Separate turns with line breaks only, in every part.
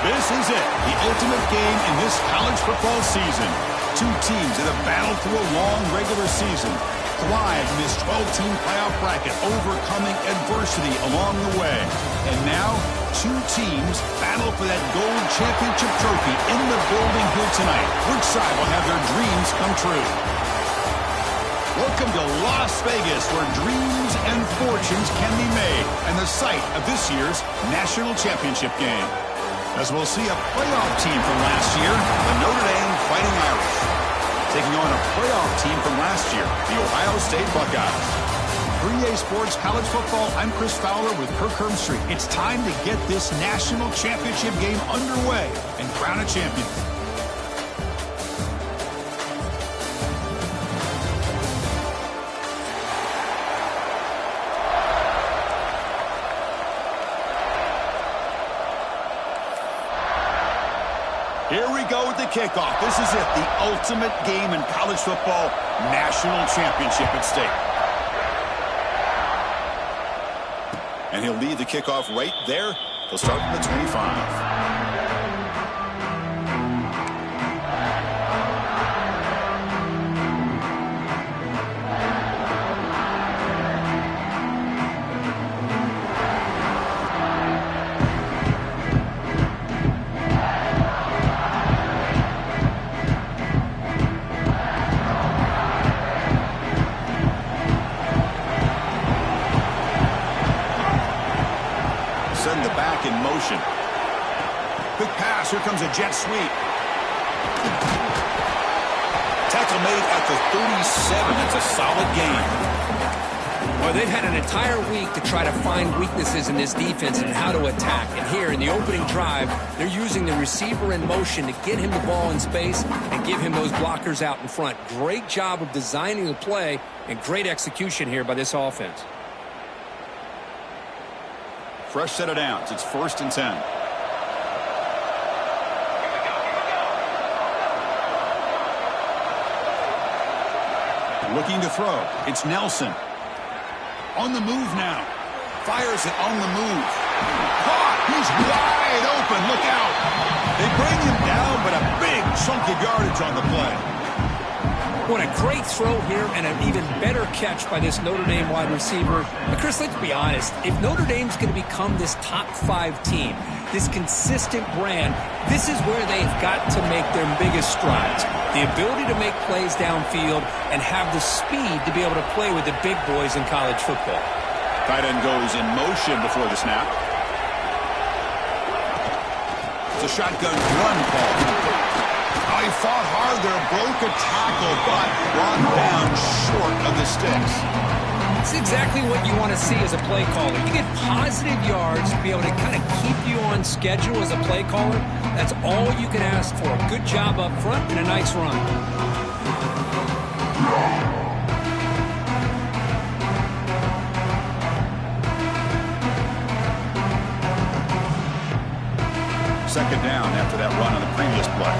This is it, the ultimate game in this college football season. Two teams that have battled through a long regular season, thrived in this 12-team playoff bracket, overcoming adversity along the way. And now, two teams battle for that gold championship trophy in the building here tonight. Which side will have their dreams come true? Welcome to Las Vegas, where dreams and fortunes can be made, and the site of this year's national championship game. As we'll see a playoff team from last year, the Notre Dame Fighting Irish, taking on a playoff team from last year, the Ohio State Buckeyes. For EA Sports College Football, I'm Chris Fowler with Kirk Herbstreit. It's time to get this national championship game underway and crown a champion. Here we go with the kickoff. This is it, the ultimate game in college football, national championship at stake. And he'll lead the kickoff right there. He'll start from the 25. Send the back in motion. Quick pass. Here comes a jet sweep. Tackle made at the 37. That's a solid gain.
Well, they've had an entire week to try to find weaknesses in this defense and how to attack. And here in the opening drive, they're using the receiver in motion to get him the ball in space and give him those blockers out in front. Great job of designing the play and great execution here by this offense.
Fresh set of downs. It's 1st and 10. Looking to throw. It's Nelson. On the move now. Fires it on the move. Caught. He's wide open. Look out. They bring him down, but a big chunk of yardage on the play.
What a great throw here and an even better catch by this Notre Dame wide receiver. But Chris, let's be honest. If Notre Dame's going to become this top 5 team, this consistent brand, this is where they've got to make their biggest strides. The ability to make plays downfield and have the speed to be able to play with the big boys in college football.
Tight end goes in motion before the snap. It's a shotgun run call. Oh, he fought hard there, broke a tackle, but brought down short of the sticks.
It's exactly what you want to see as a play caller. You get positive yards to be able to kind of keep you on schedule as a play caller. That's all you can ask for. A good job up front and a nice run.
Second down after that run on the previous play.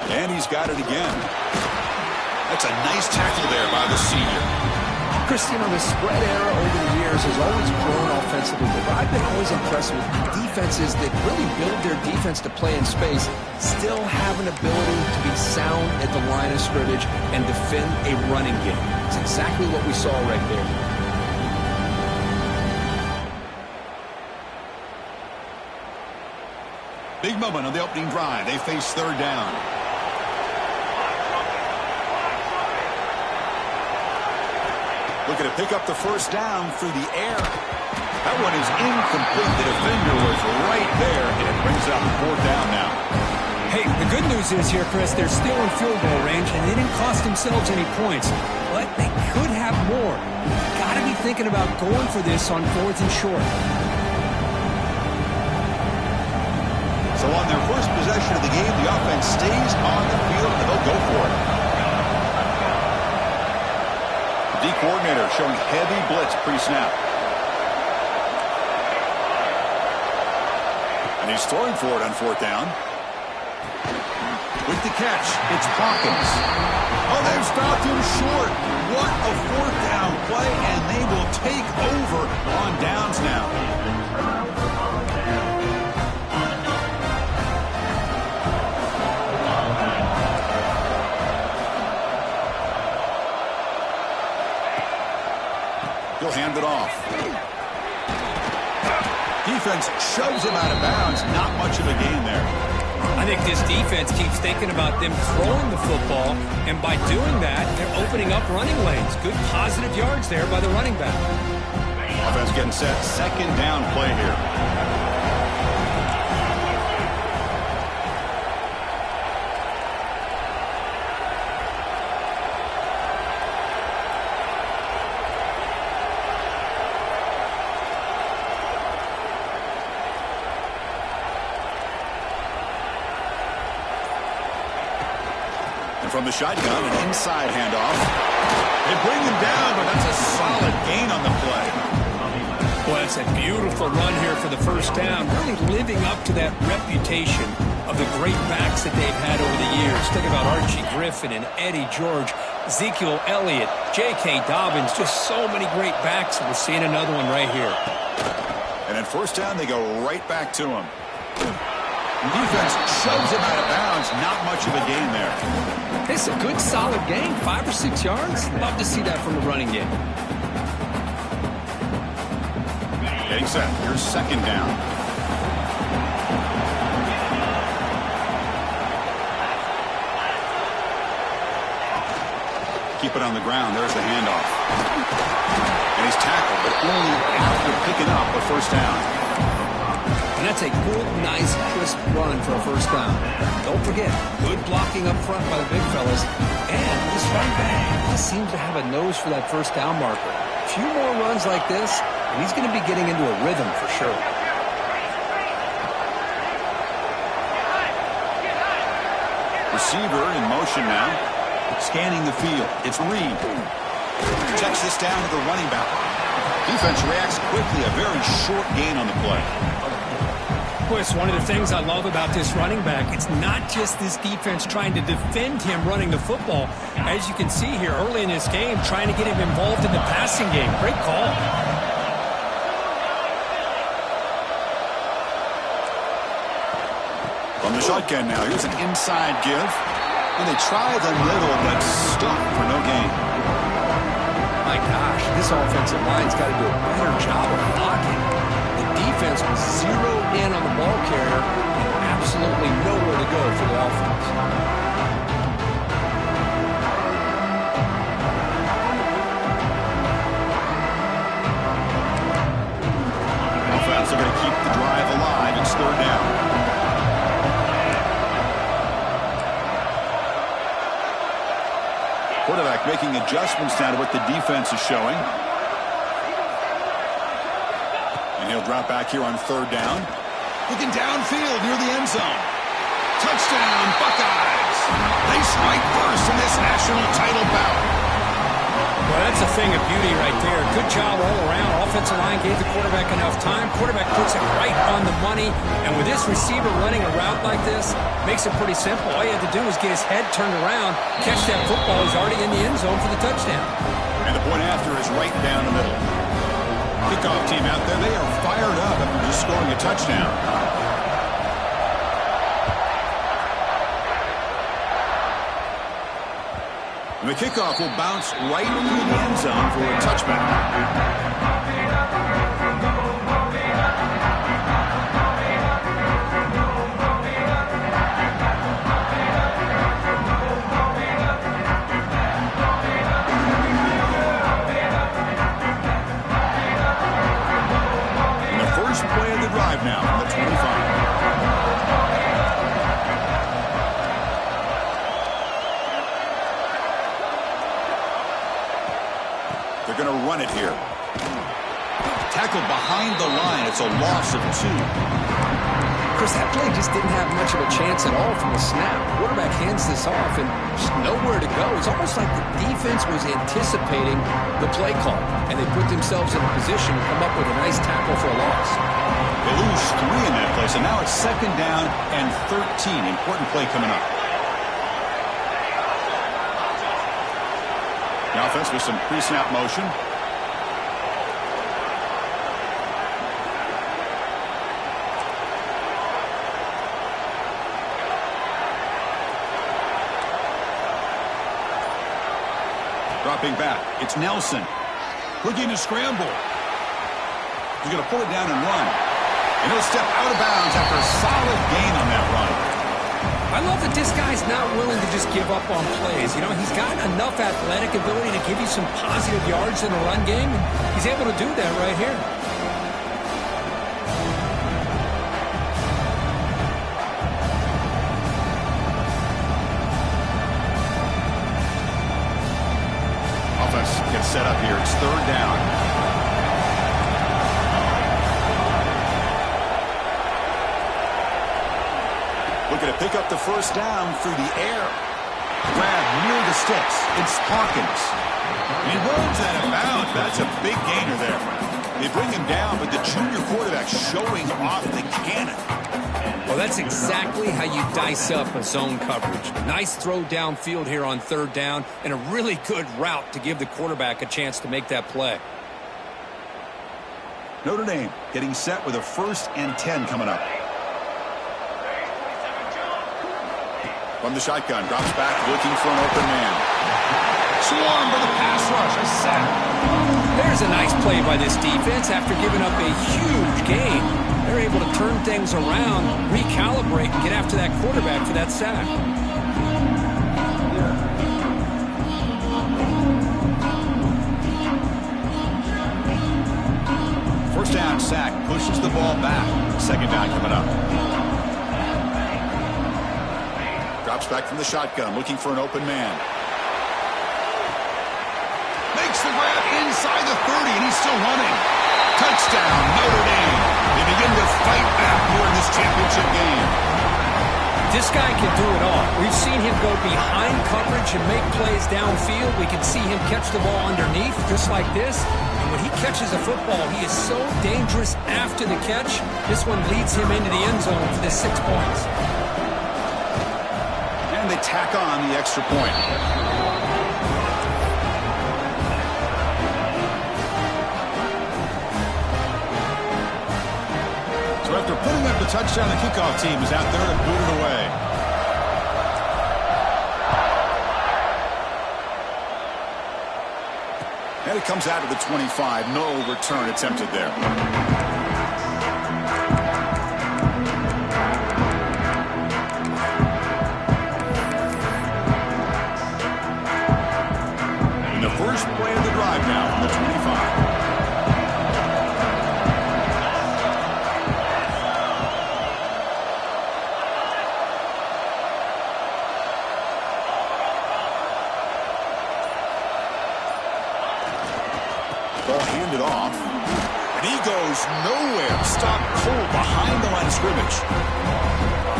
And he's got it again. That's a nice tackle there by the senior.
Christian, the spread era over the years has always grown offensively, but I've been always impressed with defenses that really build their defense to play in space, still have an ability to be sound at the line of scrimmage and defend a running game. It's exactly what we saw right there.
Big moment on the opening drive. They face 3rd down. Looking to pick up the 1st down through the air. That one is incomplete. The defender was right there, and it brings up 4th down now.
Hey, the good news is here, Chris, they're still in field goal range, and they didn't cost themselves any points. But they could have more. Got to be thinking about going for this on 4th and short.
So on their first possession of the game, the offense stays on the field, and they'll go for it. The D-coordinator showing heavy blitz pre-snap. And he's throwing for it on 4th down. With the catch, it's Hawkins. Oh, they've stopped him short. What a fourth down play, and they will take over on downs now. He'll hand it off. Defense shoves him out of bounds. Not much of a gain there.
I think this defense keeps thinking about them throwing the football, and by doing that, they're opening up running lanes. Good positive yards there by the running back.
Offense getting set. Second down play here. From the shotgun, an inside handoff. They bring him down, but that's a solid gain on the play.
Well, that's a beautiful run here for the first down, really living up to that reputation of the great backs that they've had over the years. Think about Archie Griffin and Eddie George, Ezekiel Elliott, J.K. Dobbins, just so many great backs. We're seeing another one right here.
And at first down, they go right back to him. Defense shoves him out of bounds. Not much of a gain there.
It's a good, solid gain. 5 or 6 yards. Love to see that from the running game.
Getting set. Here's second down. Keep it on the ground. There's the handoff. And he's tackled, but only after picking up a first down.
And that's a good, nice, crisp run for a first down. Don't forget, good blocking up front by the big fellas. And this running back just seems to have a nose for that first down marker. A few more runs like this, and he's going to be getting into a rhythm for sure.
Receiver in motion now. Scanning the field. It's Reed. Checks this down to the running back. Defense reacts quickly. A very short gain on the play.
Boy, it's one of the things I love about this running back. It's not just this defense trying to defend him running the football. As you can see here early in this game, trying to get him involved in the passing game. Great call.
From the shotgun now, here's an inside give. And they try the middle, but stuck for no gain.
My gosh, this offensive line's got to do a better job of blocking. Defense was zeroed in on the ball carrier and absolutely nowhere to go for the offense.
Offense are going to keep the drive alive. It's third down. Quarterback making adjustments now to what the defense is showing. He'll drop back here on third down. Looking downfield near the end zone. Touchdown, Buckeyes. They strike first in this national title bout.
Well, that's a thing of beauty right there. Good job all around. Offensive line gave the quarterback enough time. Quarterback puts it right on the money. And with this receiver running a route like this, makes it pretty simple. All you have to do is get his head turned around, catch that football. He's already in the end zone for the touchdown.
And the point after is right down the middle. Kickoff team out there, they are fired up after just scoring a touchdown. And the kickoff will bounce right through the end zone for a touchback. Now on the 25. They're going to run it here. Tackled behind the line. It's a loss of 2.
Chris, that play just didn't have much of a chance at all from the snap. Quarterback hands this off and just nowhere to go. It's almost like the defense was anticipating the play call, and they put themselves in a position to come up with a nice tackle for a loss.
They lose 3 in that play, so now it's second down and 13. Important play coming up. The offense with some pre-snap motion. Dropping back. It's Nelson. Looking to scramble. He's going to pull it down and run. And he'll step out of bounds after a solid gain on that run.
I love that this guy's not willing to just give up on plays. You know, he's got enough athletic ability to give you some positive yards in the run game. And he's able to do that right here.
Offense gets set up here. It's third down. Looking to pick up the first down through the air. Grab near the sticks. It's Hawkins. And he runs out of bounds. That's a big gainer there. They bring him down, but the junior quarterback showing off the cannon.
Well, that's exactly how you dice up a zone coverage. Nice throw downfield here on third down, and a really good route to give the quarterback a chance to make that play.
Notre Dame getting set with a 1st and 10 coming up. From the shotgun, drops back, looking for an open man. Swarm for the pass rush, a sack.
There's a nice play by this defense after giving up a huge gain. They're able to turn things around, recalibrate, and get after that quarterback for that sack.
First down sack, pushes the ball back. 2nd down coming up. Drops back from the shotgun, looking for an open man. Makes the grab inside the 30, and he's still running. Touchdown, Notre Dame. They begin to fight back here in this championship game.
This guy can do it all. We've seen him go behind coverage and make plays downfield. We can see him catch the ball underneath, just like this. And when he catches a football, he is so dangerous after the catch. This one leads him into the end zone for the 6 points.
And they tack on the extra point. So after putting up the touchdown, the kickoff team is out there to boot it away. And it comes out to the 25. No return attempted there. In the first play of the drive now from the 25. Ball handed off, and he goes nowhere. Stopped cold behind the line of scrimmage.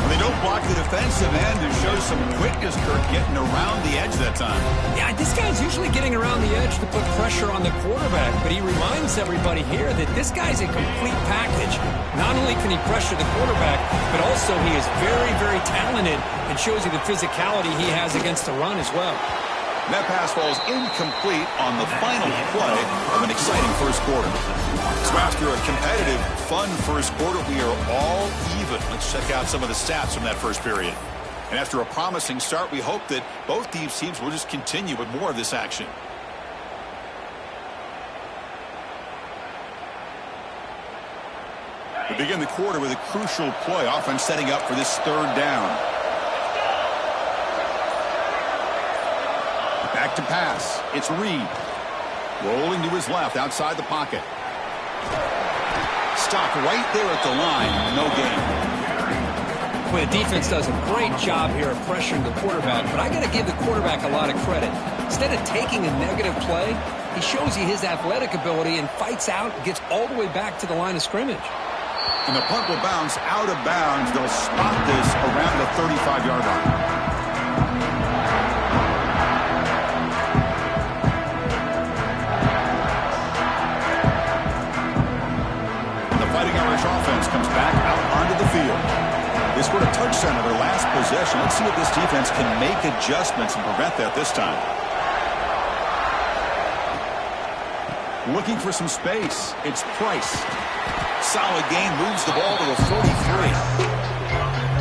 When they don't block the defensive end, it shows some quickness, Kirk, getting around the edge that time.
Yeah, this guy's usually getting around the edge to put pressure on the quarterback, but he reminds everybody here that this guy's a complete package. Not only can he pressure the quarterback, but also he is very, very talented and shows you the physicality he has against the run as well.
That pass falls incomplete on the final play of an exciting first quarter. So after a competitive, fun first quarter, we are all even. Let's check out some of the stats from that first period. And after a promising start, we hope that both these teams will just continue with more of this action. We begin the quarter with a crucial play, offense setting up for this 3rd down. Back to pass. It's Reed. Rolling to his left outside the pocket. Stopped right there at the line. No gain.
Well, the defense does a great job here of pressuring the quarterback, but I got to give the quarterback a lot of credit. Instead of taking a negative play, he shows you his athletic ability and fights out and gets all the way back to the line of scrimmage.
And the punt will bounce out of bounds. They'll spot this around the 35-yard line. Offense comes back out onto the field. They scored a touchdown on their last possession. Let's see if this defense can make adjustments and prevent that this time. Looking for some space. It's Price. Solid gain, moves the ball to the 43.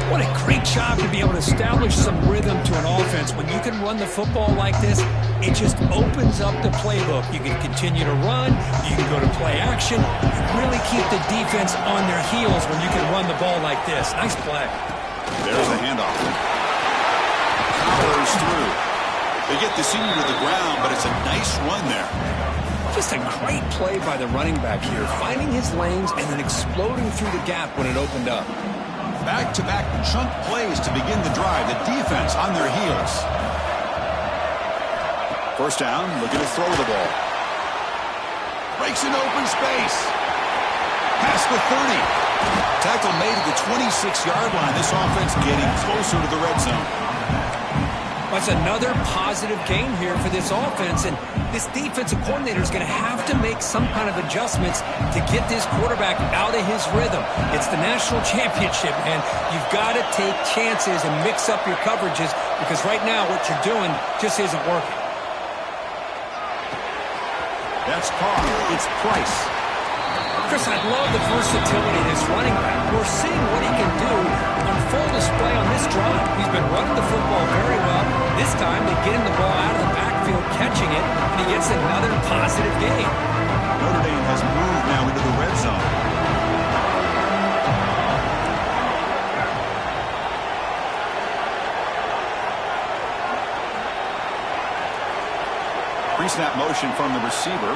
What a great job to be able to establish some rhythm to an offense. When you can run the football like this, it just opens up the playbook. You can continue to run. You can go to play action. You really keep the defense on their heels when you can run the ball like this. Nice play.
There's the handoff. Powers through. They get the senior to the ground, but it's a nice run there.
Just a great play by the running back here, finding his lanes and then exploding through the gap when it opened up.
Back-to-back chunk plays to begin the drive. The defense on their heels. First down, looking to throw the ball. Breaks an open space. Past the 30. Tackle made at the 26-yard line. This offense getting closer to the red zone.
That's another positive game here for this offense, and this defensive coordinator is going to have to make some kind of adjustments to get this quarterback out of his rhythm. It's the national championship, man. You've got to take chances and mix up your coverages because right now what you're doing just isn't working.
That's Carr. It's Price.
Chris, I love the versatility of this running back. We're seeing what he can do on full display on this drive. He's been running the football very well. This time they get him the ball out of the backfield, catching it, and he gets another positive gain.
Notre Dame has moved now into the red zone. Pre-snap motion from the receiver.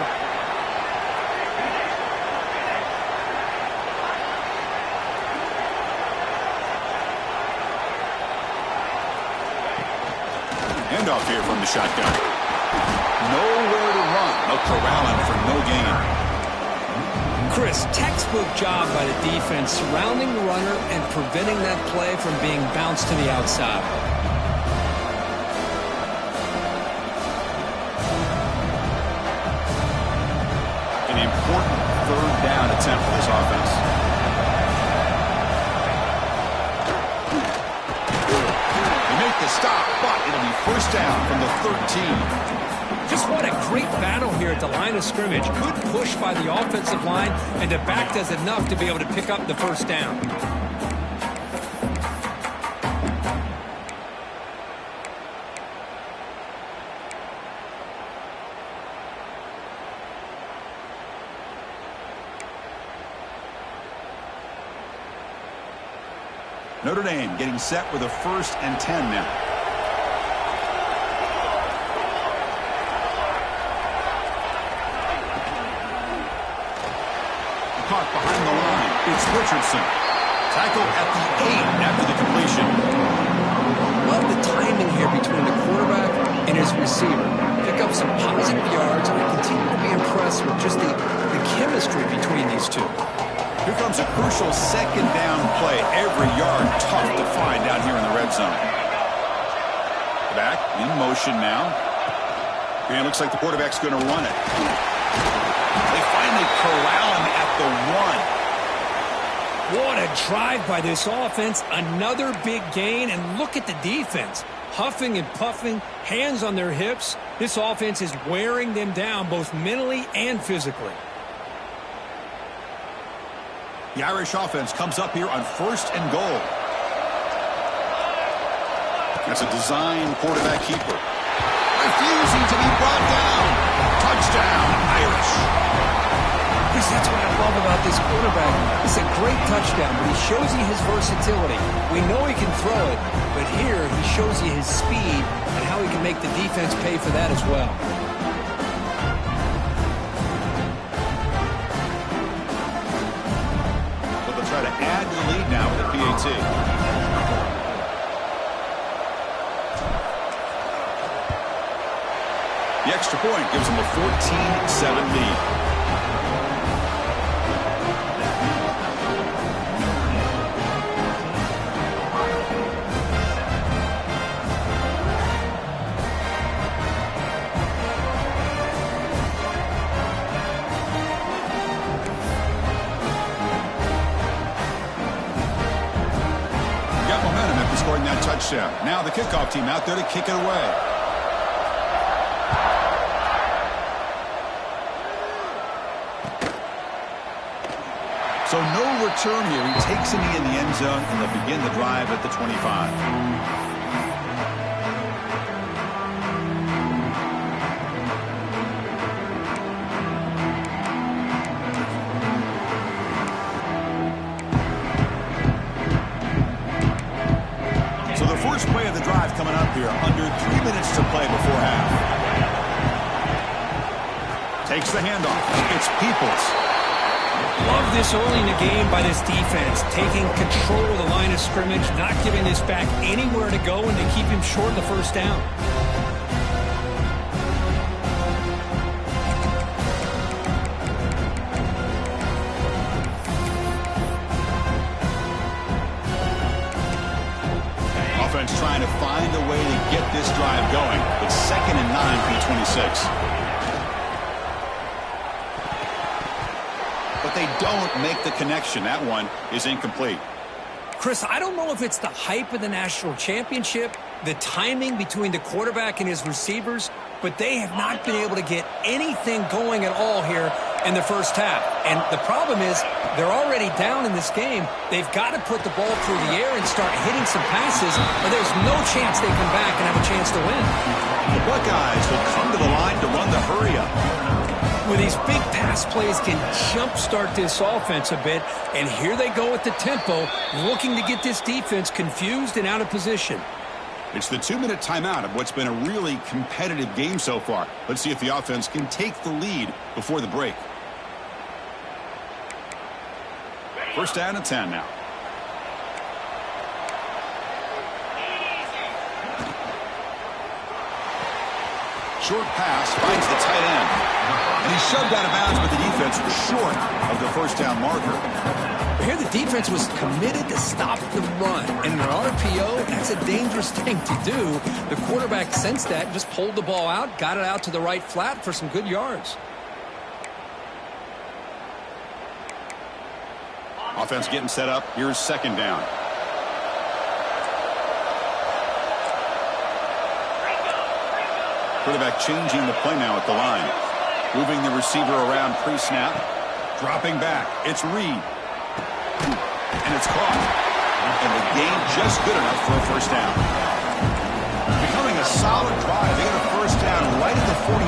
Handoff here from the shotgun. Nowhere to run. No corralling for no gain.
Chris, textbook job by the defense surrounding the runner and preventing that play from being bounced to the outside.
An important third down attempt for this offense. Stop, but it'll be first down from the 13.
Just what a great battle here at the line of scrimmage. Good push by the offensive line, and the back does enough to be able to pick up the first down.
Notre Dame getting set with a 1st and 10 now. Caught behind the line. It's Richardson. Tackle at the 8 after the completion.
Love the timing here between the quarterback and his receiver. Pick up some positive yards, and I continue to be impressed with just the chemistry between these two.
Here comes a crucial second down play. Every yard tough to find down here in the red zone. Back in motion now. And it looks like the quarterback's going to run it. They finally corral him at the 1.
What a drive by this offense. Another big gain, and look at the defense. Huffing and puffing, hands on their hips. This offense is wearing them down both mentally and physically.
The Irish offense comes up here on 1st and goal. That's a design quarterback keeper. Refusing to be brought down. Touchdown, Irish.
Chris, that's what I love about this quarterback. It's a great touchdown, but he shows you his versatility. We know he can throw it, but here he shows you his speed and how he can make the defense pay for that as well.
Try to add to the lead now with a PAT. The extra point gives them a 14-7 lead. Scoring that touchdown. Now the kickoff team out there to kick it away. So no return here. He takes a knee in the end zone, and they'll begin the drive at the 25. So the first play of the drive coming up here, under 3 minutes to play before half. Takes the handoff. It's Peoples.
Love this early in the game by this defense, taking control of the line of scrimmage, not giving this back anywhere to go, and to keep him short of the first down.
Offense trying to find a way to get this drive going. It's 2nd and 9 from the 26. But they don't make the connection. That one is incomplete.
Chris, I don't know if it's the hype of the national championship, the timing between the quarterback and his receivers, but they have not been able to get anything going at all here in the first half. And the problem is they're already down in this game. They've got to put the ball through the air and start hitting some passes, or there's no chance they come back and have a chance to win.
The Buckeyes will come to the line to run the hurry-up.
With these big pass plays can jumpstart this offense a bit, and here they go at the tempo, looking to get this defense confused and out of position.
It's the 2-minute timeout of what's been a really competitive game so far. Let's see if the offense can take the lead before the break. First down and 10 now. Short pass finds the tight end. And he's shoved out of bounds, but the defense was short of the first down marker.
Here the defense was committed to stop the run. And in an RPO, that's a dangerous thing to do. The quarterback sensed that and just pulled the ball out, got it out to the right flat for some good yards.
Offense getting set up. Here's second down. Quarterback changing the play now at the line. Moving the receiver around pre-snap. Dropping back. It's Reed. And it's caught. And the gain just good enough for a first down. Becoming a solid drive. They get a first down right at the 49.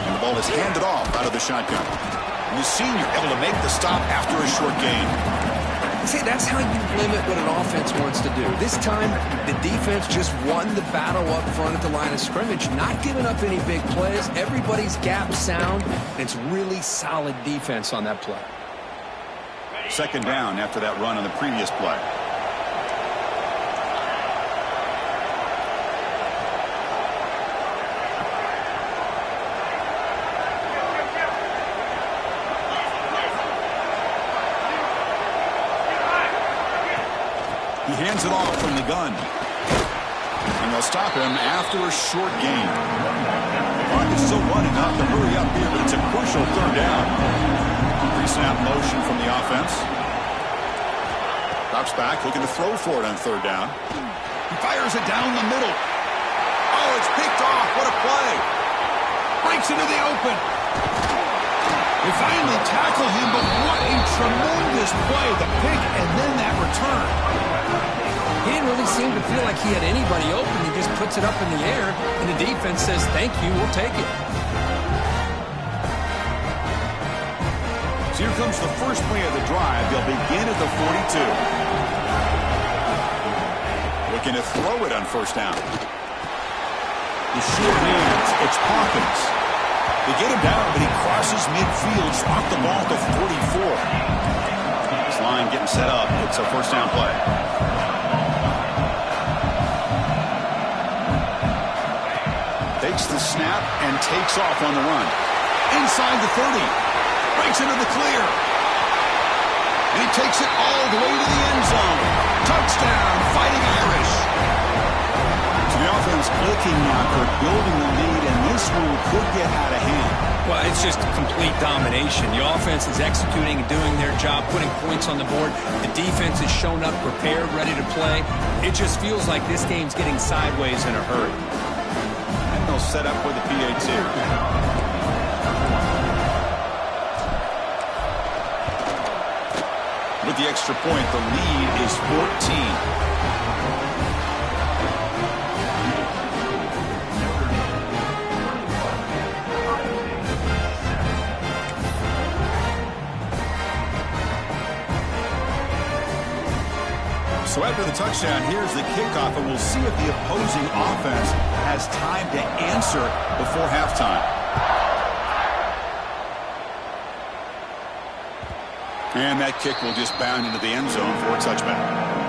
And the ball is handed off out of the shotgun. And the senior able to make the stop after a short gain.
See, that's how you limit what an offense wants to do. This time, the defense just won the battle up front at the line of scrimmage, not giving up any big plays. Everybody's gap sound, and it's really solid defense on that play.
Second down after that run on the previous play. He hands it off from the gun. And they'll stop him after a short gain. The clock is still running, not to hurry up here, but it's a crucial third down. Pre-snap motion from the offense. Drops back, looking to throw for it on third down. He fires it down the middle. Oh, it's picked off. What a play. Breaks into the open. They finally tackle him, but what a tremendous play. The pick and then that return.
He didn't really seem to feel like he had anybody open. He just puts it up in the air, and the defense says, thank you, we'll take it.
So here comes the first play of the drive. They'll begin at the 42. Looking to throw it on first down. The short hands, it's Hawkins. They get him down, but he crosses midfield, dropped the ball to 44. This line getting set up. It's a first down play. Takes the snap and takes off on the run. Inside the 30. Breaks into the clear. And he takes it all the way to the end zone. Touchdown, Fighting Irish. So the offense clicking now for building the lead, and this one could get out of hand.
Well, it's just complete domination. The offense is executing and doing their job, putting points on the board. The defense has shown up prepared, ready to play. It just feels like this game's getting sideways in a hurry.
They'll set up with the PAT. With the extra point, the lead is 14. So after the touchdown, here's the kickoff, and we'll see if the opposing offense has time to answer before halftime. And that kick will just bound into the end zone for a touchback.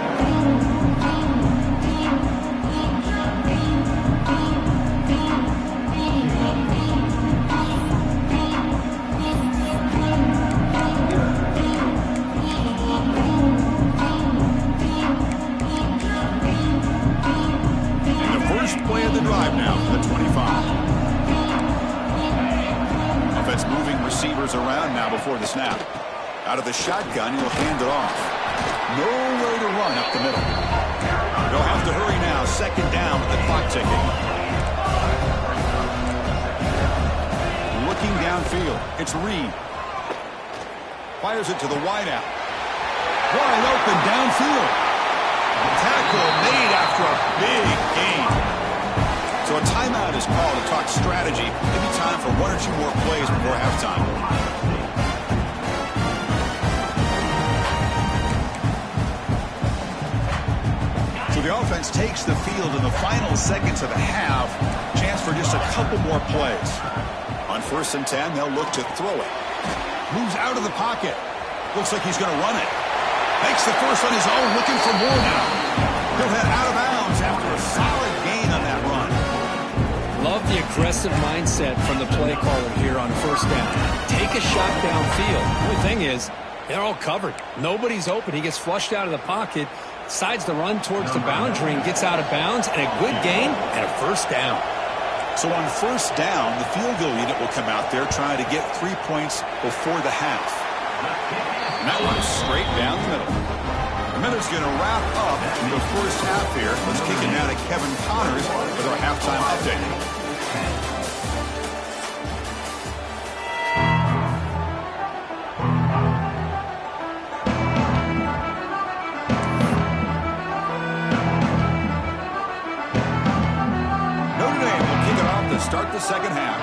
Play of the drive now for the 25. Offense moving receivers around now before the snap. Out of the shotgun, he'll hand it off. Nowhere to run up the middle. They'll have to hurry now. Second down with the clock ticking. Looking downfield. It's Reed. Fires it to the wideout. Wide open downfield. Tackle made after a big gain. So a timeout is called to talk strategy. Maybe time for one or two more plays before halftime. So the offense takes the field in the final seconds of the half. Chance for just a couple more plays. On 1st and 10, they'll look to throw it. Moves out of the pocket. Looks like he's going to run it. Makes the first on his own, looking for more now. He'll head out of bounds after a solid gain on that run.
Love the aggressive mindset from the play caller here on 1st down. Take a shot downfield. The only thing is, they're all covered. Nobody's open. He gets flushed out of the pocket, decides to run towards the boundary and gets out of bounds, and a good gain and a 1st down.
So on 1st down, the field goal unit will come out there trying to get 3 points before the half. And that one is straight down the middle. The minute's going to wrap up the 1st half here. Let's kick it now to Kevin Connors with our halftime update. Notre Dame will kick it off to start the second half.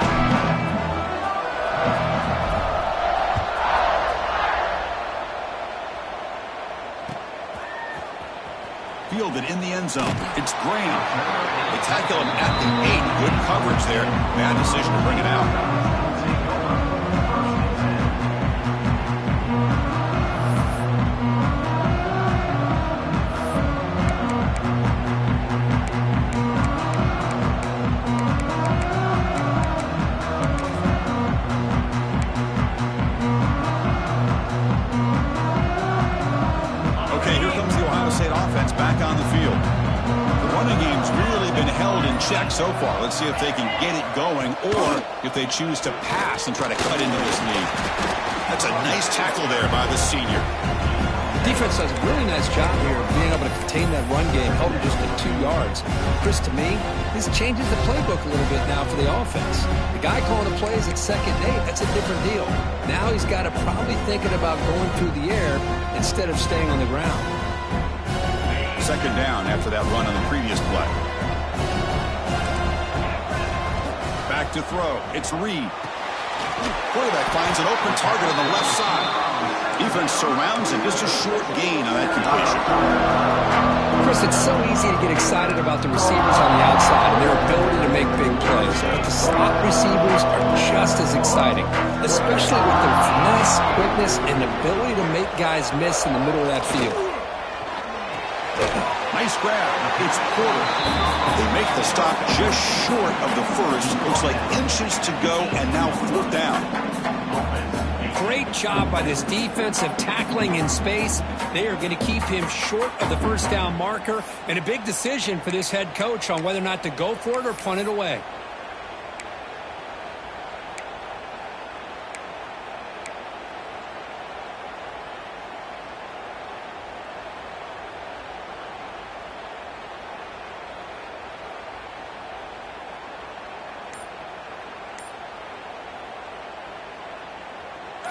Fielded in the end zone. It's Graham. They tackle him at the 8. Good coverage there. Bad decision to bring it out. Back on the field. The running game's really been held in check so far. Let's see if they can get it going or if they choose to pass and try to cut into this lead. That's a nice tackle there by the senior.
The defense does a really nice job here of being able to contain that run game, held it just at 2 yards. Chris, to me, this changes the playbook a little bit now for the offense. The guy calling the plays at 2nd and 8, that's a different deal. Now he's got to probably thinking about going through the air instead of staying on the ground.
2nd down after that run on the previous play. Back to throw. It's Reed. Quarterback finds an open target on the left side. Defense surrounds him. Just a short gain on that completion.
Chris, it's so easy to get excited about the receivers on the outside and their ability to make big plays. But the slot receivers are just as exciting, especially with their finesse, quickness, and ability to make guys miss in the middle of that field.
Nice grab. It's Porter. They make the stop just short of the first. Looks like inches to go, and now 4th down.
Great job by this defensive tackling in space. They are going to keep him short of the 1st down marker, and a big decision for this head coach on whether or not to go for it or punt it away.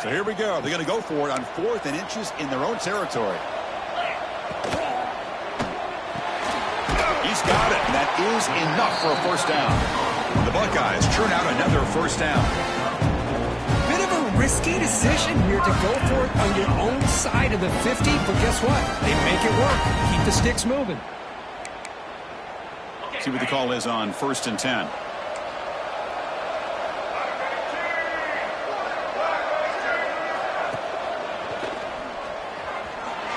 So here we go. They're going to go for it on 4th and inches in their own territory. He's got it, and that is enough for a first down. The Buckeyes churn out another first down.
Bit of a risky decision here to go for it on your own side of the 50, but guess what? They make it work. Keep the sticks moving.
See what the call is on 1st and 10.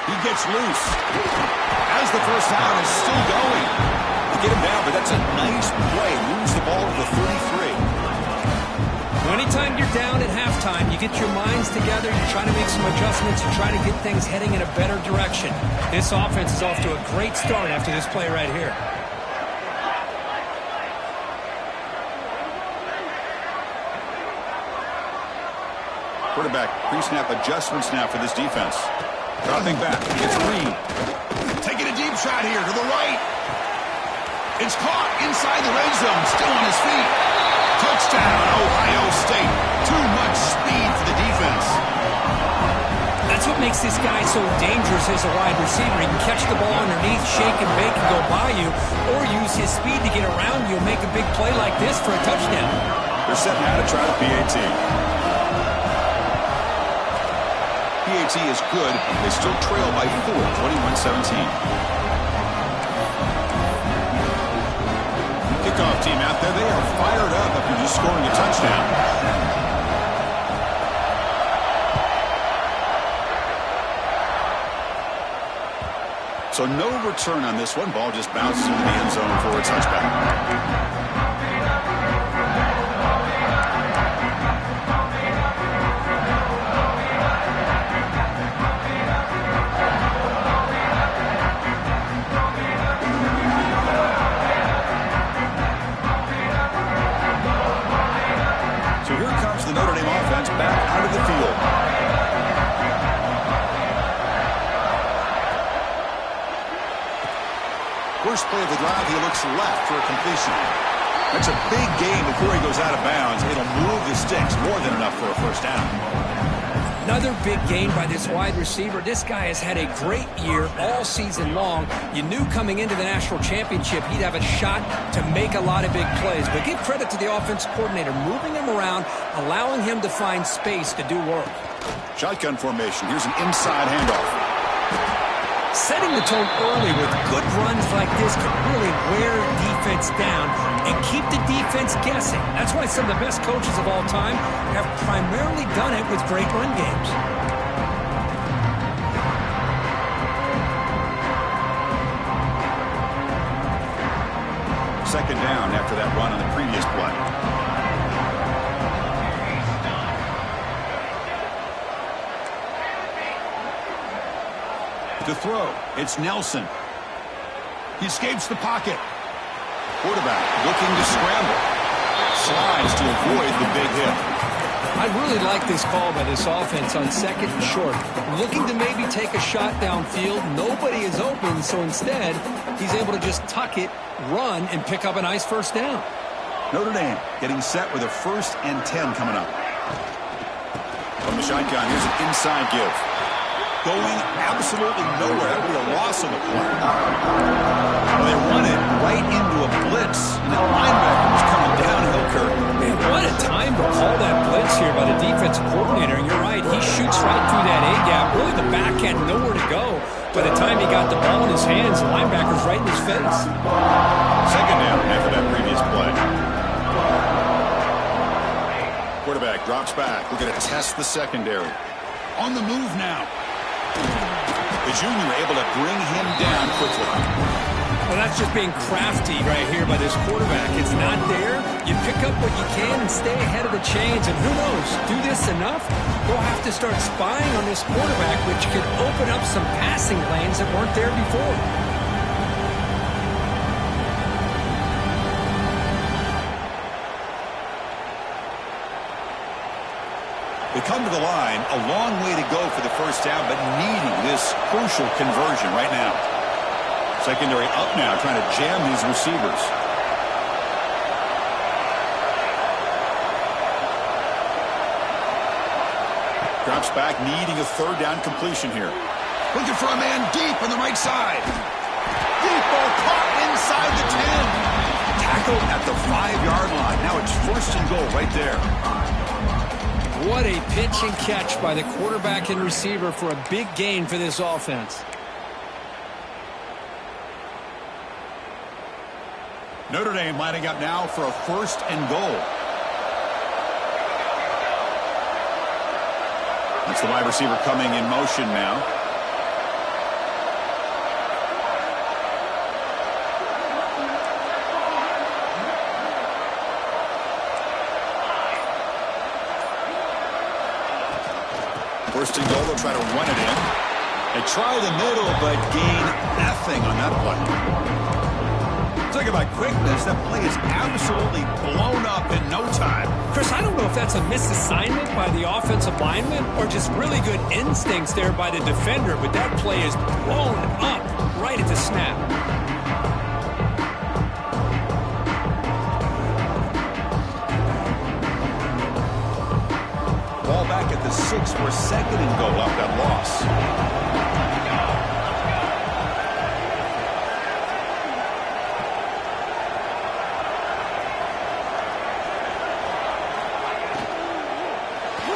He gets loose. As the first down is still going. They get him down, but that's a nice play. Moves the ball to the 33.
Anytime you're down at halftime, you get your minds together, you try to make some adjustments, you try to get things heading in a better direction. This offense is off to a great start after this play right here.
Quarterback pre-snap adjustments now for this defense. Dropping back. It's Reed. Taking a deep shot here to the right. It's caught inside the red zone. Still on his feet. Touchdown, Ohio State. Too much speed for the defense.
That's what makes this guy so dangerous as a wide receiver. He can catch the ball underneath, shake and bake and go by you, or use his speed to get around you and make a big play like this for a touchdown.
They're setting out to try the PAT. PAT is good. They still trail by 4, 21-17. Kickoff team out there. They are fired up after just scoring a touchdown. So no return on this one. Ball just bounces into the end zone for a touchback. Notre Dame offense back out of the field. First play of the drive, he looks left for a completion. That's a big gain before he goes out of bounds. It'll move the sticks, more than enough for a first down.
Another big gain by this wide receiver. This guy has had a great year all season long. You knew coming into the national championship he'd have a shot to make a lot of big plays. But give credit to the offensive coordinator, moving him around, allowing him to find space to do work.
Shotgun formation. Here's an inside handoff.
Setting the tone early with good runs like this can really wear defense down and keep the defense guessing. That's why some of the best coaches of all time have primarily done it with great run games.
Second down after that run on the previous play. To throw, it's Nelson. He escapes the pocket. Quarterback looking to scramble. Slides to avoid the big hit.
I really like this call by this offense on 2nd and short. Looking to maybe take a shot downfield. Nobody is open, so instead, he's able to just tuck it, run, and pick up a nice first down.
Notre Dame getting set with a 1st and 10 coming up. From the shotgun, here's an inside give. Going absolutely nowhere. That would be a loss on the play. Well, they run it right into a blitz. And that linebacker was coming downhill, Kirk.
Man, what a time to call that blitz here by the defensive coordinator. And you're right, he shoots right through that A-gap. Really, the back had nowhere to go. By the time he got the ball in his hands, the linebacker's right in his face.
Second down after that previous play. Quarterback drops back. We're going to test the secondary. On the move now. The junior able to bring him down quickly.
Well, that's just being crafty right here by this quarterback. It's not there. You pick up what you can and stay ahead of the chains. And who knows, do this enough, we'll have to start spying on this quarterback, which could open up some passing lanes that weren't there before.
They come to the line, a long way to go for the first down, but needing this crucial conversion right now. Secondary up now, trying to jam these receivers. drops back, needing a third down completion here. Looking for a man deep on the right side. Deep ball caught inside the 10. Tackled at the 5-yard line. Now it's 1st and goal right there.
What a pitch and catch by the quarterback and receiver for a big gain for this offense.
Notre Dame lining up now for a 1st and goal. That's the wide receiver coming in motion now. First and goal, they'll try to run it in. They try the middle, but gain nothing on that play. Talk about quickness, that play is absolutely blown up in no time.
Chris, I don't know if that's a misassignment by the offensive lineman or just really good instincts there by the defender, but that play is blown up right at the snap.
Ball back at the 6 for 2nd and goal off that loss.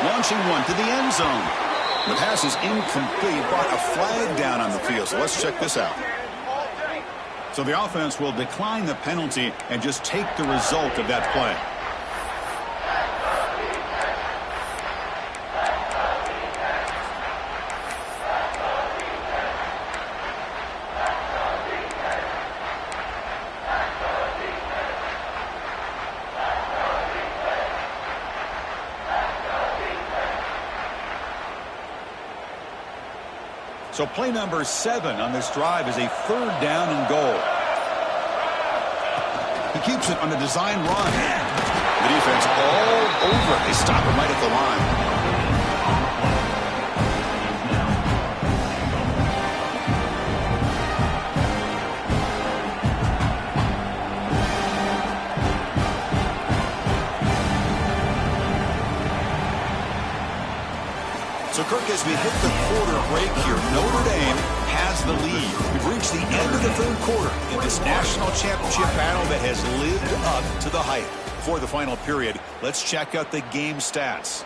Launching one to the end zone. The pass is incomplete, brought a flag down on the field. So let's check this out. So the offense will decline the penalty and just take the result of that play. So play number 7 on this drive is a 3rd down and goal. He keeps it on the design run. The defense all over it. They stop him right at the line. So, Kirk, as we hit the quarter break here, Notre Dame has the lead. We've reached the end of the 3rd quarter in this national championship battle that has lived up to the hype. For the final period, let's check out the game stats.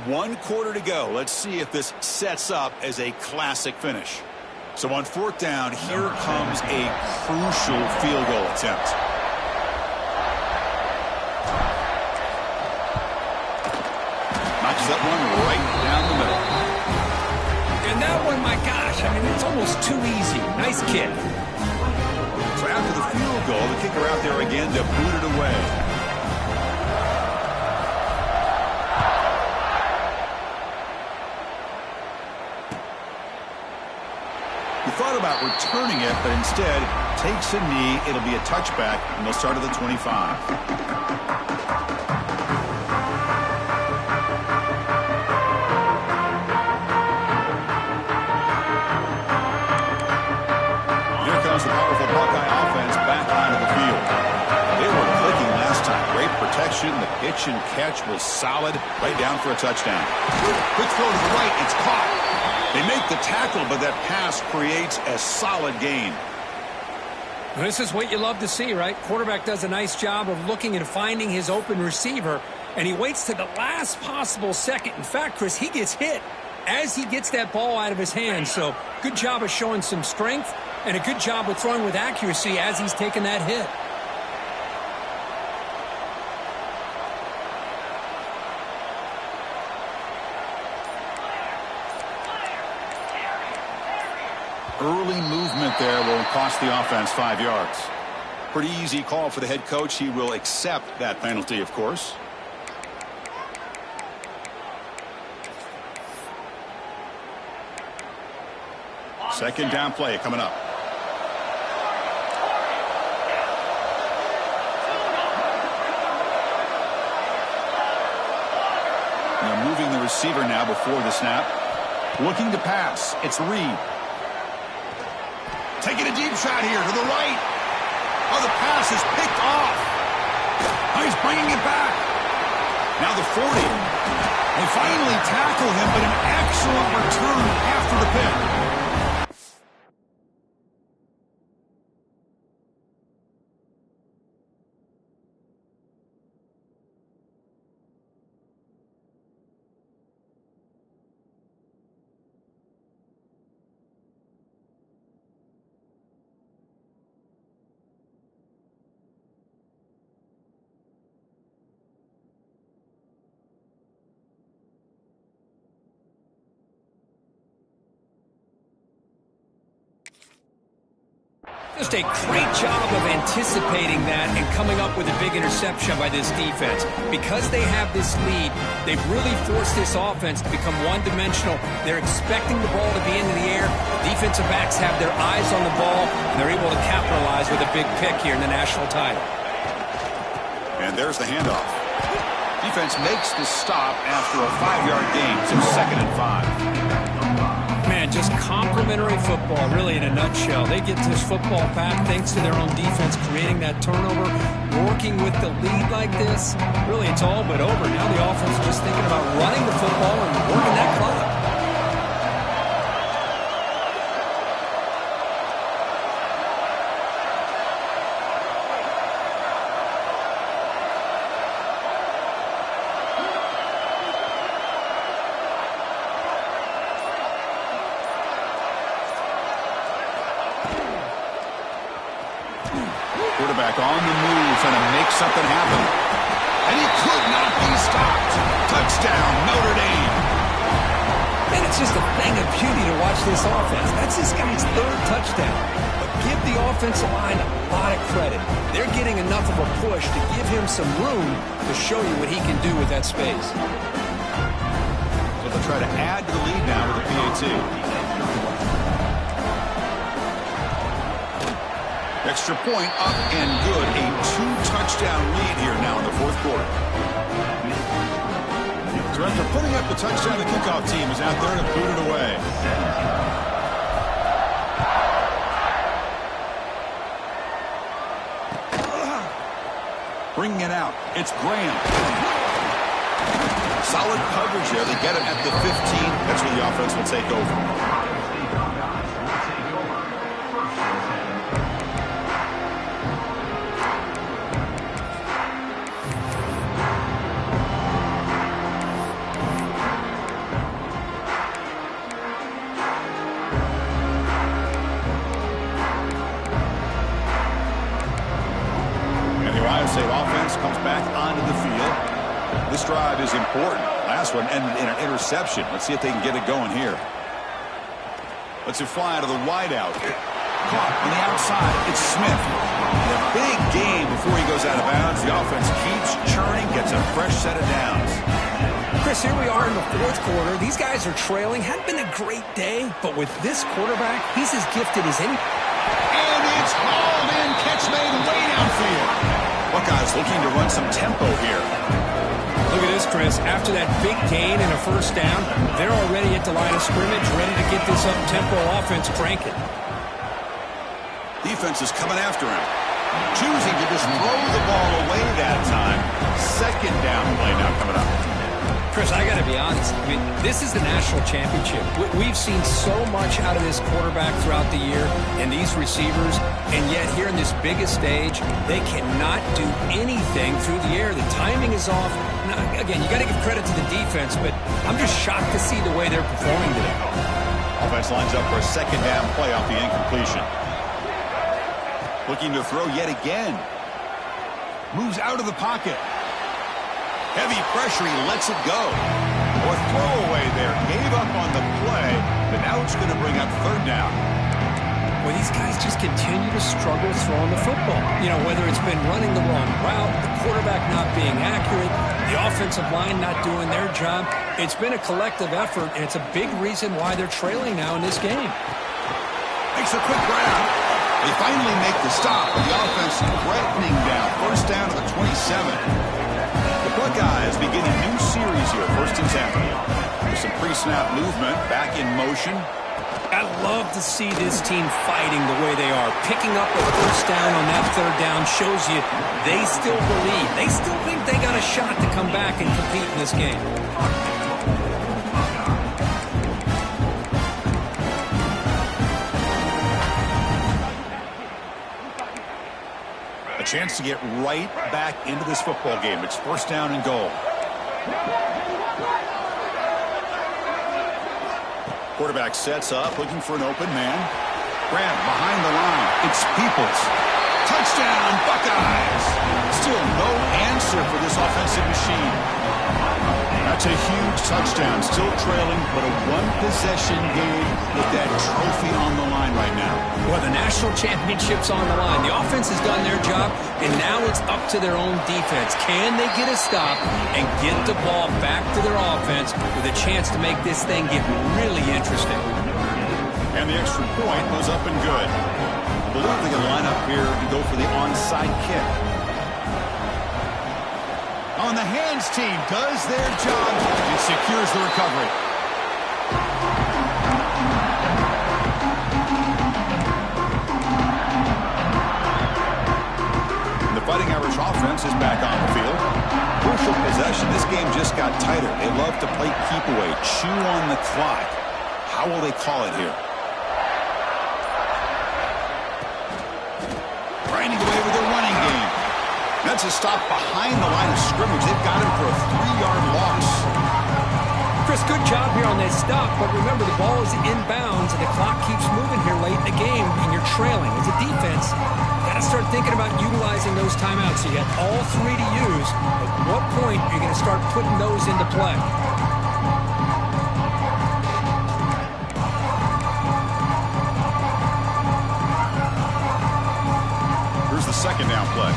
1 quarter to go. Let's see if this sets up as a classic finish. So on 4th down, here comes a crucial field goal attempt. Knocks that one right down the middle.
And that one, my gosh, I mean, it's almost too easy. Nice kick.
So after the field goal, the kicker out there again to boot it away. He thought about returning it, but instead takes a knee. It'll be a touchback, and they'll start at the 25. The powerful Buckeye offense back onto the field. They were clicking last time. Great protection. The pitch and catch was solid. Right down for a touchdown. Quick throw to the right. It's caught. They make the tackle, but that pass creates a solid gain.
This is what you love to see, right? Quarterback does a nice job of looking and finding his open receiver, and he waits to the last possible second. In fact, Chris, he gets hit as he gets that ball out of his hands. So good job of showing some strength and a good job of throwing with accuracy as he's taking that hit.
Early movement there will cost the offense 5 yards. Pretty easy call for the head coach. He will accept that penalty, of course. Second down play coming up. They're moving the receiver now before the snap. Looking to pass. It's Reed. Taking a deep shot here to the right. Oh, the pass is picked off. Oh, he's bringing it back. Now the 40. They finally tackle him, but an excellent return after the pick.
Just a great job of anticipating that and coming up with a big interception by this defense. Because they have this lead, they've really forced this offense to become one-dimensional. They're expecting the ball to be into the air. Defensive backs have their eyes on the ball, and they're able to capitalize with a big pick here in the national title.
And there's the handoff. Defense makes the stop after a 5-yard gain, so 2nd and 5.
Man, just complimentary football, really, in a nutshell. They get this football back thanks to their own defense, creating that turnover, working with the lead like this. Really, it's all but over. Now the offense is just thinking about running the football and working that clock.
Quarterback on the move, trying to make something happen. And he could not be stopped. Touchdown, Notre Dame.
And it's just a thing of beauty to watch this offense. That's this guy's 3rd touchdown. But give the offensive line a lot of credit. They're getting enough of a push to give him some room to show you what he can do with that space.
So they'll try to add to the lead now with the PAT. Extra point up and good. A 2-touchdown lead here now in the 4th quarter. So after putting up the touchdown, the kickoff team is out there to boot it away. Bringing it out. It's Graham. Solid coverage there. They get it at the 15. That's where the offense will take over. State offense comes back onto the field. This drive is important. Last one ended in an interception. Let's see if they can get it going here. Let's it fly to the wideout. Caught on the outside. It's Smith. A big game before he goes out of bounds. The offense keeps churning, gets a fresh set of downs.
Chris, here we are in the 4th quarter. These guys are trailing. Hadn't been a great day, but with this quarterback, he's as gifted as any.
And it's hauled in. Catch made way downfield. Buckeyes looking to run some tempo here.
Look at this, Chris. After that big gain and a 1st down, they're already at the line of scrimmage, ready to get this up-tempo offense cranking.
Defense is coming after him. Choosing to just throw the ball away that time. 2nd down play now coming up.
Chris, I got to be honest. I mean, this is the national championship. We've seen so much out of this quarterback throughout the year and these receivers, and yet here in this biggest stage, they cannot do anything through the air. The timing is off. Now, again, you got to give credit to the defense, but I'm just shocked to see the way they're performing today.
Offense lines up for a 2nd down play off the incompletion. Looking to throw yet again. Moves out of the pocket. Heavy pressure, he lets it go. Or throwaway there. Gave up on the play, but now it's going to bring up 3rd down.
Well, these guys just continue to struggle throwing the football. You know, whether it's been running the wrong route, the quarterback not being accurate, the offensive line not doing their job. It's been a collective effort, and it's a big reason why they're trailing now in this game.
Makes a quick grab. They finally make the stop, but the offense threatening down. 1st down to the 27. Buckeyes begin a new series here, 1st and 10. With some pre-snap movement, back in motion.
I love to see this team fighting the way they are. Picking up a 1st down on that 3rd down shows you they still believe. They still think they got a shot to come back and compete in this game.
A chance to get right back into this football game. It's first down and goal. Quarterback sets up, looking for an open man. Grab behind the line. It's Peoples. Touchdown, Buckeyes. Still no answer for this offensive machine. That's a huge touchdown. Still trailing, but a one-possession game with that trophy on the line right now.
Well, the national championship's on the line. The offense has done their job, and now it's up to their own defense. Can they get a stop and get the ball back to their offense with a chance to make this thing get really interesting?
And the extra point was up and good. I believe they can line up here and go for the onside kick. On the hands team does their job and secures the recovery. The Fighting Irish offense is back on the field. Crucial possession. This game just got tighter. They love to play keep away, chew on the clock. How will they call it here? Grinding away with their running game. That's a stop behind the line of scrimmage. They've got him for a 3-yard loss.
Chris, good job here on that stop, but remember the ball is inbounds and the clock keeps moving here late in the game and you're trailing. As a defense, got to start thinking about utilizing those timeouts. So you got all 3 to use. At what point are you going to start putting those into play?
Here's the second down play.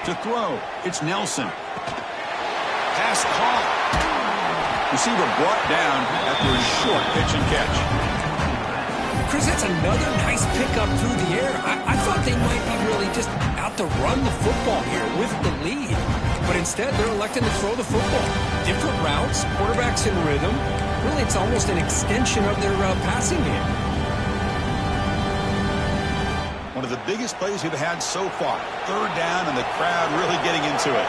To throw, it's Nelson. Pass caught. Receiver brought down after a short pitch and catch.
Chris, that's another nice pickup through the air. I thought they might be really just out to run the football here with the lead. But instead, they're electing to throw the football. Different routes, quarterbacks in rhythm. Really, it's almost an extension of their passing game.
One of the biggest plays we've had so far. Third down and the crowd really getting into it.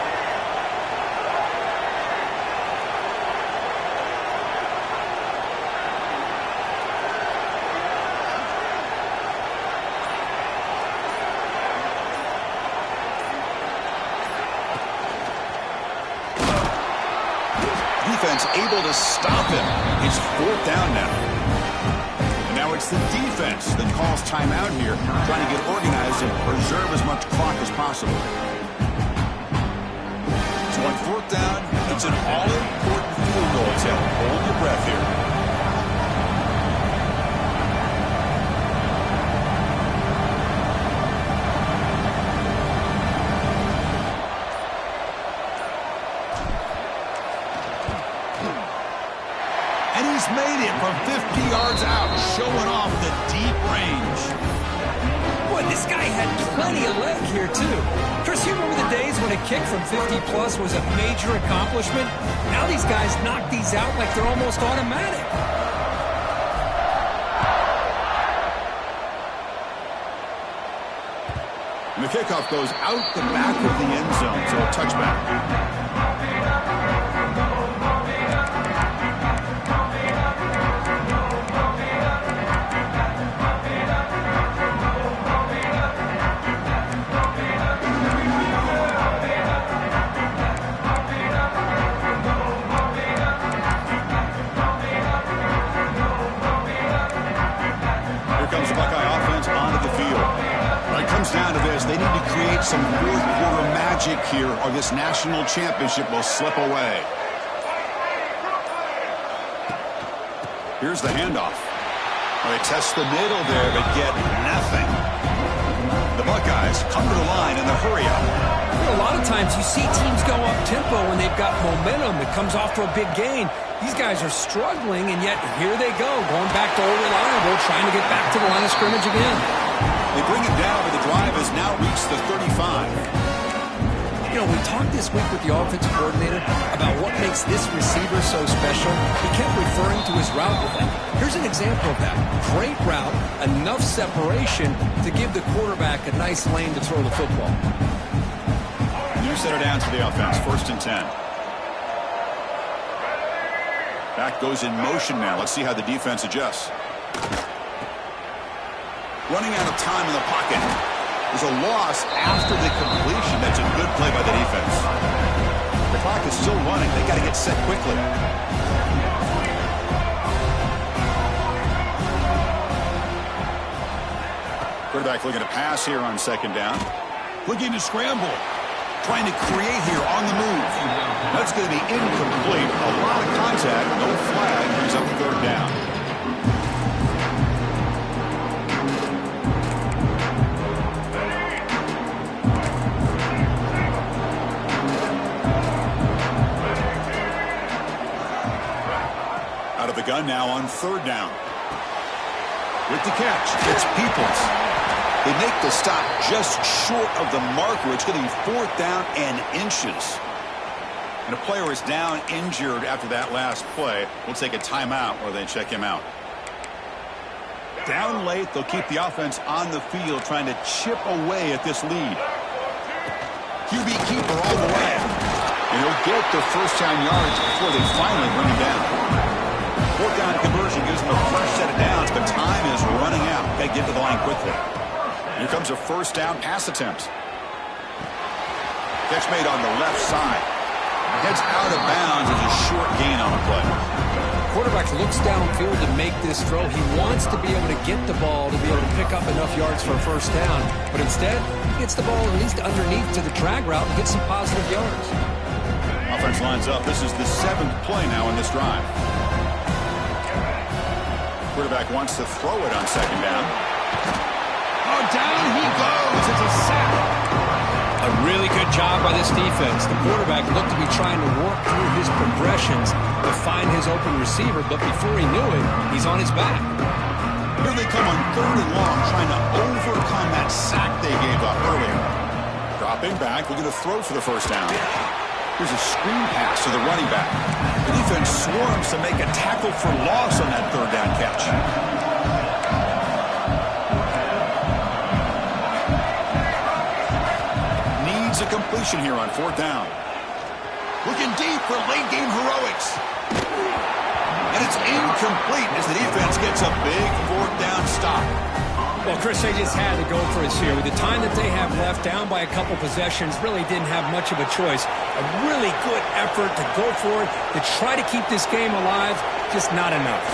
Defense able to stop him. It's fourth down now. It's the defense that calls timeout here, trying to get organized and preserve as much clock as possible. So on fourth down, it's an all-important field goal attempt. Hold your breath here. And he's made it from 50 yards out, showing off the deep range.
Boy, this guy had plenty of leg here, too. Chris, you remember the days when a kick from 50-plus was a major accomplishment? Now these guys knock these out like they're almost automatic.
And the kickoff goes out the back of the end zone, so a touchback. Down to this, they need to create some fourth-quarter magic here, or this national championship will slip away. Here's the handoff. Well, they test the middle there, but get nothing. The Buckeyes come to the line in the hurry-up.
A lot of times you see teams go up-tempo when they've got momentum that comes off to a big gain. These guys are struggling, and yet here they go, going back to old reliable, trying to get back to the line of scrimmage again.
They bring it down, but the drive has now reached the 35.
You know, we talked this week with the offensive coordinator about what makes this receiver so special. He kept referring to his route run. Here's here's an example of that. Great route, enough separation to give the quarterback a nice lane to throw the football.
New center down to the offense. 1st and 10. Back goes in motion now. Let's see how the defense adjusts. Running out of time in the pocket. There's a loss after the completion. That's a good play by the defense. The clock is still running. They got to get set quickly. Quarterback looking to pass here on 2nd down. Looking to scramble. Trying to create here on the move. That's going to be incomplete. A lot of contact. No flag. Brings up 3rd down. Out of the gun now on 3rd down. With the catch, it's Peoples. They make the stop just short of the marker. It's going to be 4th down and inches. And a player is down injured after that last play. We'll take a timeout while they check him out. Down late, they'll keep the offense on the field trying to chip away at this lead. QB keeper all the way. And he'll get the 1st down yards before they finally bring him down. 4th down conversion gives them the first set of downs, but time is running out. Got to get to the line quickly. Here comes a 1st down pass attempt. Catch made on the left side. Heads out of bounds as a short gain on the play.
Quarterback looks downfield to make this throw. He wants to be able to get the ball to be able to pick up enough yards for a 1st down. But instead, he gets the ball at least underneath to the drag route and gets some positive yards.
Offense lines up. This is the 7th play now in this drive. Quarterback wants to throw it on 2nd down. Oh, down he goes. It's a sack.
A really good job by this defense. The quarterback looked to be trying to work through his progressions to find his open receiver, but before he knew it, he's on his back.
Here they come on 3rd and long, trying to overcome that sack they gave up earlier. Dropping back, looking to throw for the 1st down. Here's a screen pass to the running back. The defense swarms to make a tackle for loss on that 3rd down catch. A completion here on 4th down. Looking deep for late game heroics. And it's incomplete as the defense gets a big 4th down stop.
Well, Chris, they just had to go for it here. With the time that they have left, down by a couple possessions, really didn't have much of a choice. A really good effort to go for it, to try to keep this game alive, just not enough.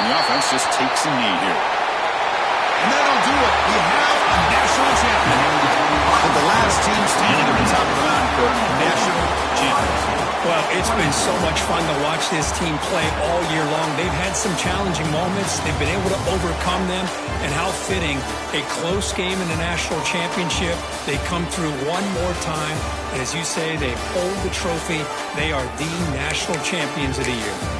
And the offense just takes a knee here. And that'll do it. We have a national champion. And the last team standing at the top of the mountain for national champions.
Well, it's been so much fun to watch this team play all year long. They've had some challenging moments. They've been able to overcome them. And how fitting, a close game in the national championship. They come through one more time. And as you say, they hold the trophy. They are the national champions of the year.